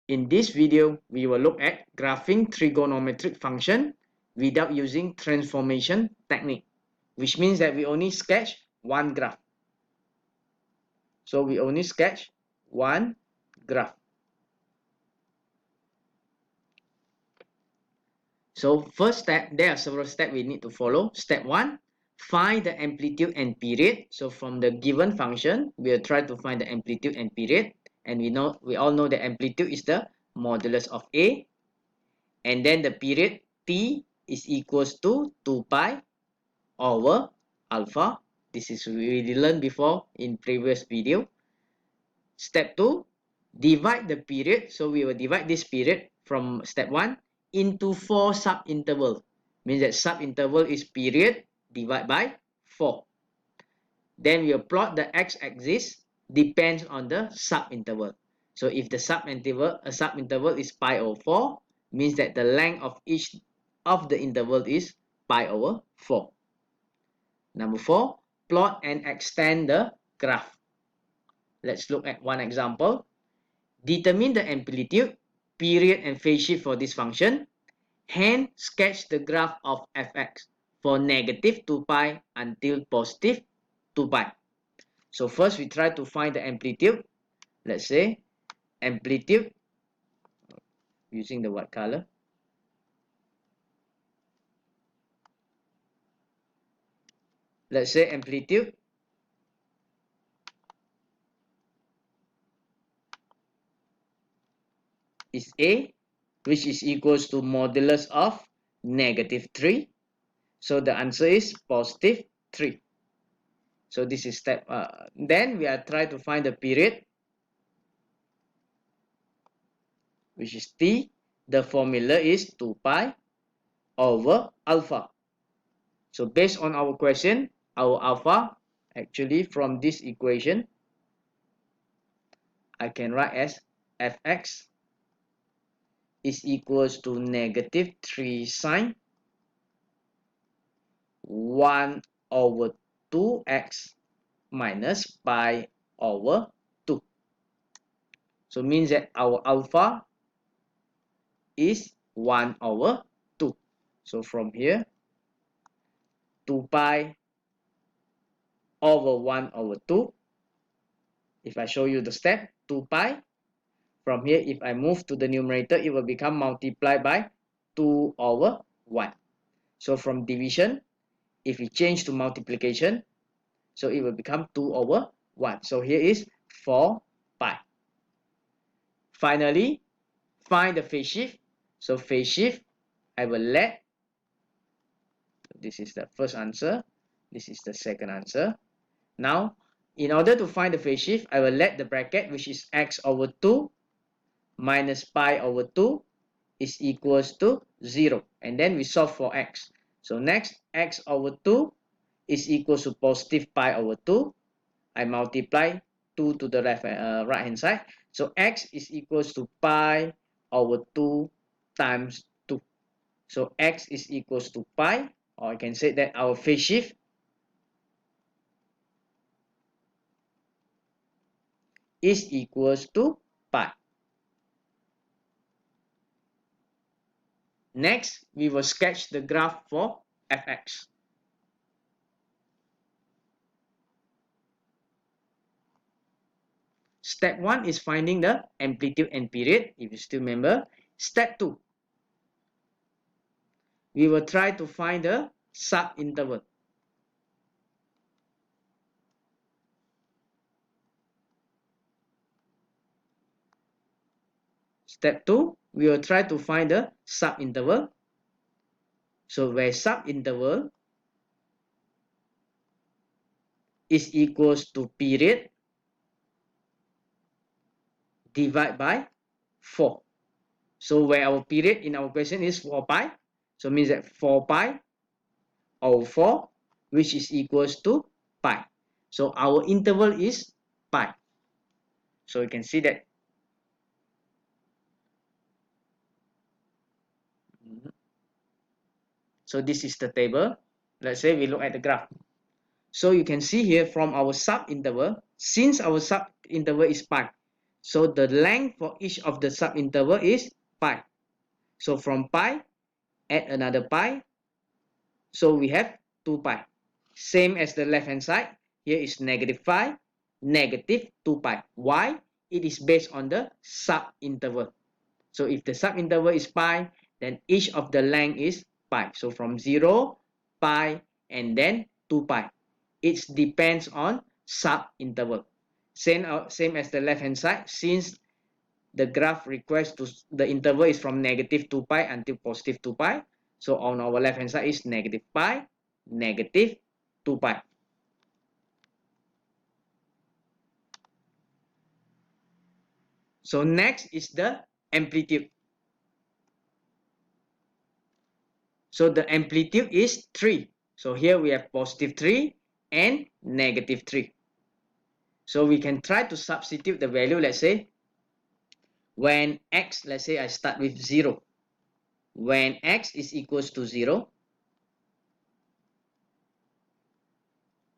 In this video, we will look at graphing trigonometric function without using transformation technique, which means that we only sketch one graph. So we only sketch one graph. So first step, there are several steps we need to follow. Step 1, find the amplitude and period. So from the given function, we'll try to find the amplitude and period. And we all know the amplitude is the modulus of A. And then the period T is equals to 2 pi over alpha. This is we learned before in previous video. Step 2, divide the period. So we will divide this period from step 1 into 4 sub-intervals. Means that sub-interval is period divided by 4. Then we will plot the x-axis depends on the sub-interval. So if the sub-interval is pi over 4, means that the length of each of the interval is pi over 4. Number 4, plot and extend the graph. Let's look at one example. Determine the amplitude, period, and phase shift for this function. Hence, sketch the graph of fx for negative 2 pi until positive 2 pi. So first, we try to find the amplitude. Let's say amplitude, using the white color. Let's say amplitude is A, which is equals to modulus of negative 3. So the answer is positive 3. So this is step. Then we are trying to find the period, which is T. The formula is 2 pi over alpha. So based on our question, our alpha, actually from this equation, I can write as fx is equals to negative 3 sine 1 over 2x minus pi over 2. So means that our alpha is 1 over 2. So from here, 2 pi over 1 over 2. If I show you the step, 2 pi. From here, if I move to the numerator, it will become multiplied by 2 over 1. So from division, if we change to multiplication, so it will become 2 over 1. So here is 4 pi. Finally, find the phase shift. So phase shift, I will let, this is the first answer, this is the second answer. Now, in order to find the phase shift, I will let the bracket, which is x over 2 minus pi over 2 is equals to 0. And then we solve for x. So next, x over 2 is equals to positive pi over 2. I multiply 2 to the right hand side. So x is equals to pi over 2 times 2. So x is equals to pi, or I can say that our phase shift is equals to pi. Next, we will sketch the graph for fx. Step 1 is finding the amplitude and period, if you still remember. Step 2, we will try to find the sub-interval. Step 2, we will try to find the sub-interval. So where sub-interval is equals to period divided by 4. So where our period in our question is 4 pi, so means that 4 pi over 4, which is equals to pi. So our interval is pi. So you can see that. So this is the table. Let's say we look at the graph. So you can see here from our sub-interval, since our sub-interval is pi, So the length for each of the subinterval is pi. So from pi, add another pi. So we have 2 pi. Same as the left hand side. Here is negative pi, negative 2 pi. Why? It is based on the subinterval. So if the subinterval is pi, then each of the length is pi. So from 0, pi, and then 2 pi. It depends on subinterval. Same as the left hand side, since the graph requires the interval is from negative 2 pi until positive 2 pi. So on our left hand side is negative pi, negative 2 pi. So next is the amplitude. So the amplitude is 3. So here we have positive 3 and negative 3. So we can try to substitute the value. Let's say when x, let's say I start with 0. When x is equals to 0,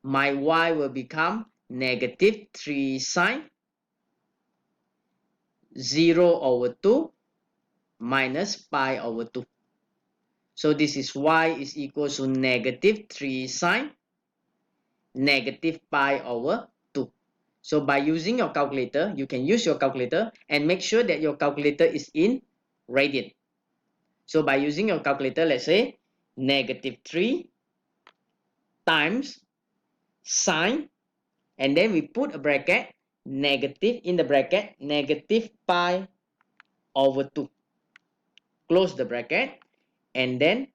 my y will become negative 3 sine 0 over 2 minus pi over 2. So this is y is equals to negative 3 sine negative pi over 2. So by using your calculator, you can use your calculator and make sure that your calculator is in radian. So by using your calculator, let's say negative 3 times sine, and then we put a bracket, negative in the bracket, negative pi over 2. Close the bracket, and then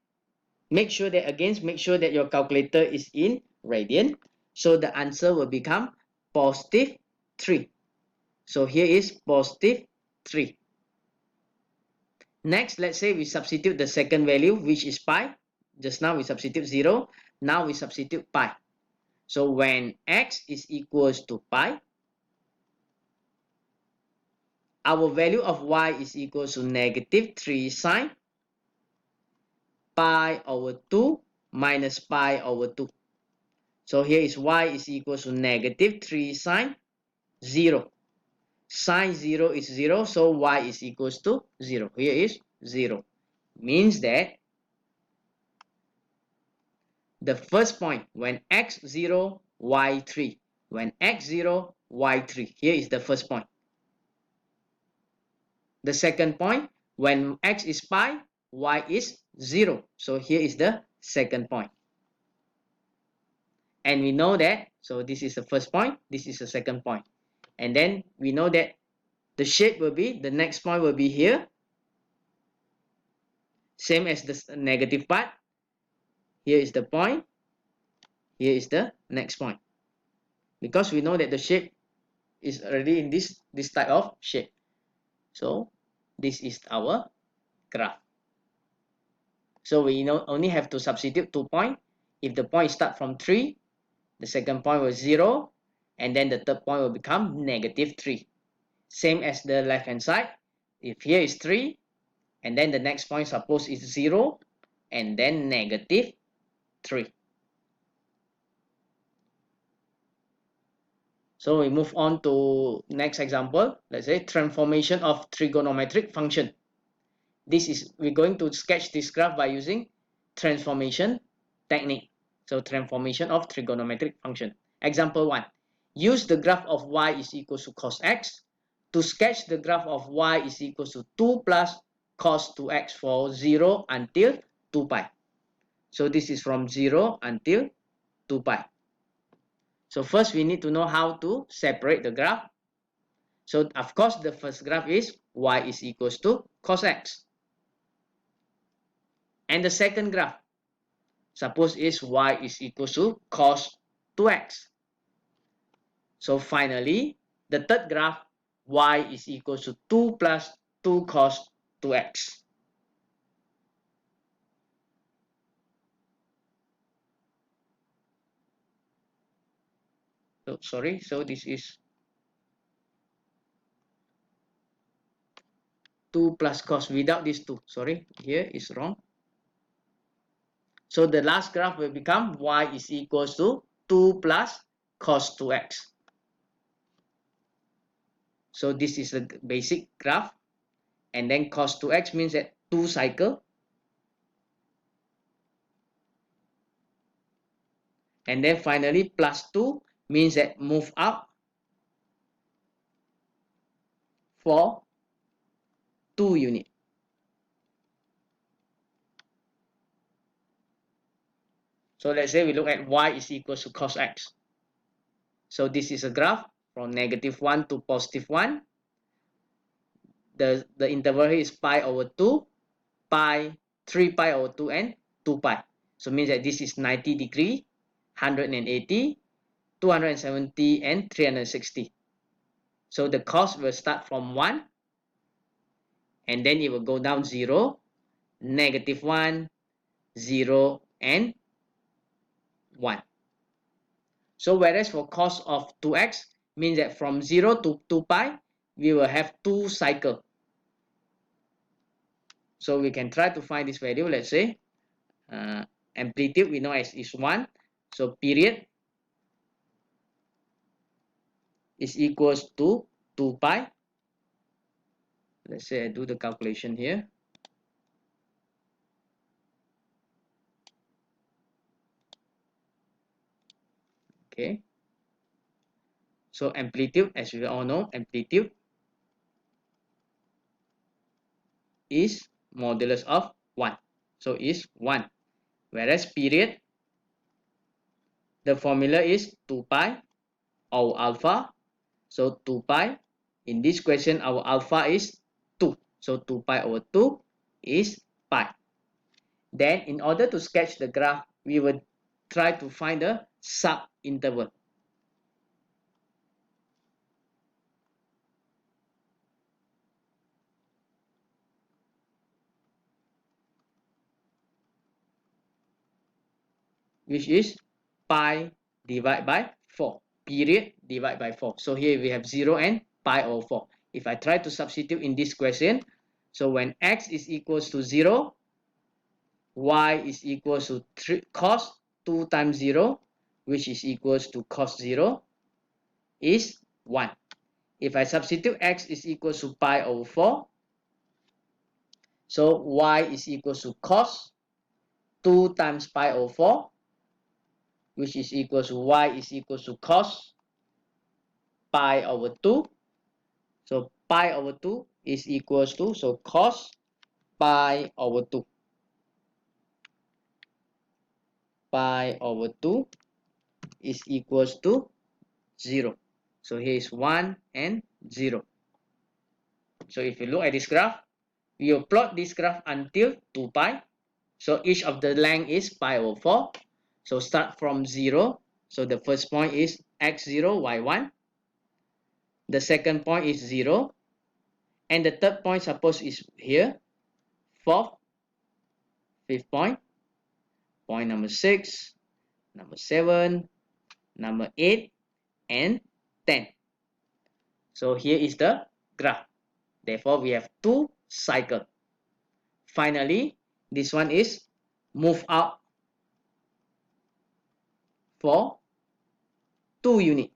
make sure that your calculator is in radian. So the answer will become positive 3. So here is positive 3. Next, let's say we substitute the second value, which is pi. Just now we substitute 0. Now we substitute pi. So when x is equals to pi, our value of y is equals to negative 3 sine pi over 2 minus pi over 2. So here is y is equals to negative 3 sine 0. Sine 0 is 0, so y is equals to 0. Here is 0. Means that the first point, when x 0, y 3. When x 0, y 3. Here is the first point. The second point, when x is pi, y is 0. So here is the second point. And we know that, so this is the first point, this is the second point. And then we know that the shape will be, the next point will be here. Same as the negative part. Here is the point. Here is the next point. Because we know that the shape is already in this type of shape. So this is our graph. So we only have to substitute 2 points. If the point start from 3, the second point was 0, and then the third point will become negative 3. Same as the left hand side. If here is 3, and then the next point suppose is 0, and then negative 3. So we move on to next example. Let's say transformation of trigonometric function. We're going to sketch this graph by using transformation technique. So transformation of trigonometric function. Example 1. Use the graph of y is equals to cos x to sketch the graph of y is equals to 2 plus cos 2x for 0 until 2 pi. So this is from 0 until 2 pi. So first we need to know how to separate the graph. So of course the first graph is y is equals to cos x. And the second graph, suppose is y is equals to cos 2x. So finally, the third graph, y is equals to 2 plus 2 cos 2x. So sorry, so this is 2 plus cos without this 2. Sorry, here is wrong. So the last graph will become y is equals to 2 plus cos 2x. So this is the basic graph. And then cos 2x means that 2 cycle. And then finally plus 2 means that move up for 2 unit. So let's say we look at y is equals to cos x. So this is a graph from -1 to +1. The interval here is pi over 2, pi, 3 pi over 2, and 2 pi. So it means that this is 90 degree, 180, 270, and 360. So the cos will start from 1, and then it will go down 0, -1, 0, and 1. So whereas for cos of 2x means that from 0 to 2 pi, we will have 2 cycle. So we can try to find this value. Let's say amplitude we know as is 1. So period is equals to 2 pi. Let's say I do the calculation here. Okay. So amplitude, as we all know, amplitude is modulus of 1. So is 1. Whereas period, the formula is 2 pi our alpha. So 2 pi. In this question, our alpha is 2. So 2 pi over 2 is pi. Then in order to sketch the graph, we will try to find the sub-interval. Which is pi divided by 4. Period divided by 4. So here we have 0 and pi over 4. If I try to substitute in this question, so when x is equals to 0, y is equals to cos 2 times 0, which is equals to cos 0, is 1. If I substitute x is equals to pi over 4, so y is equals to cos 2 times pi over 4, which is equals to y is equals to cos pi over 2. So pi over 2 is equals to, so cos pi over 2. Pi over 2 is equals to 0. So here is 1 and 0. So if you look at this graph, we will plot this graph until 2 pi. So each of the length is pi over 4. So start from 0. So the first point is x0, y1. The second point is 0. And the third point, suppose, is here. Fourth, fifth point. Point number 6, number 7, number 8, and 10. So here is the graph. Therefore, we have 2 cycles. Finally, this one is move out for 2 units.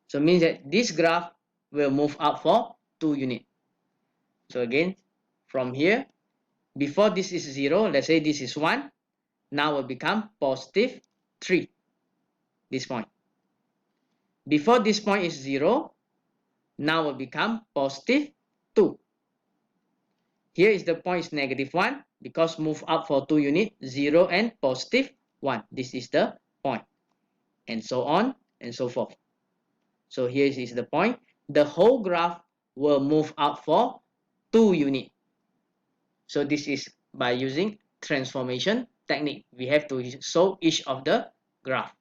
So it means that this graph will move out for 2 units. So again, from here, before this is 0, let's say this is 1, now will become positive 3, this point. Before this point is 0, now will become positive 2. Here is the point is -1, because move up for 2 units, 0 and positive 1. This is the point. And so on and so forth. So here is the point. The whole graph will move up for 2 units. So this is by using transformation technique. We have to solve each of the graph.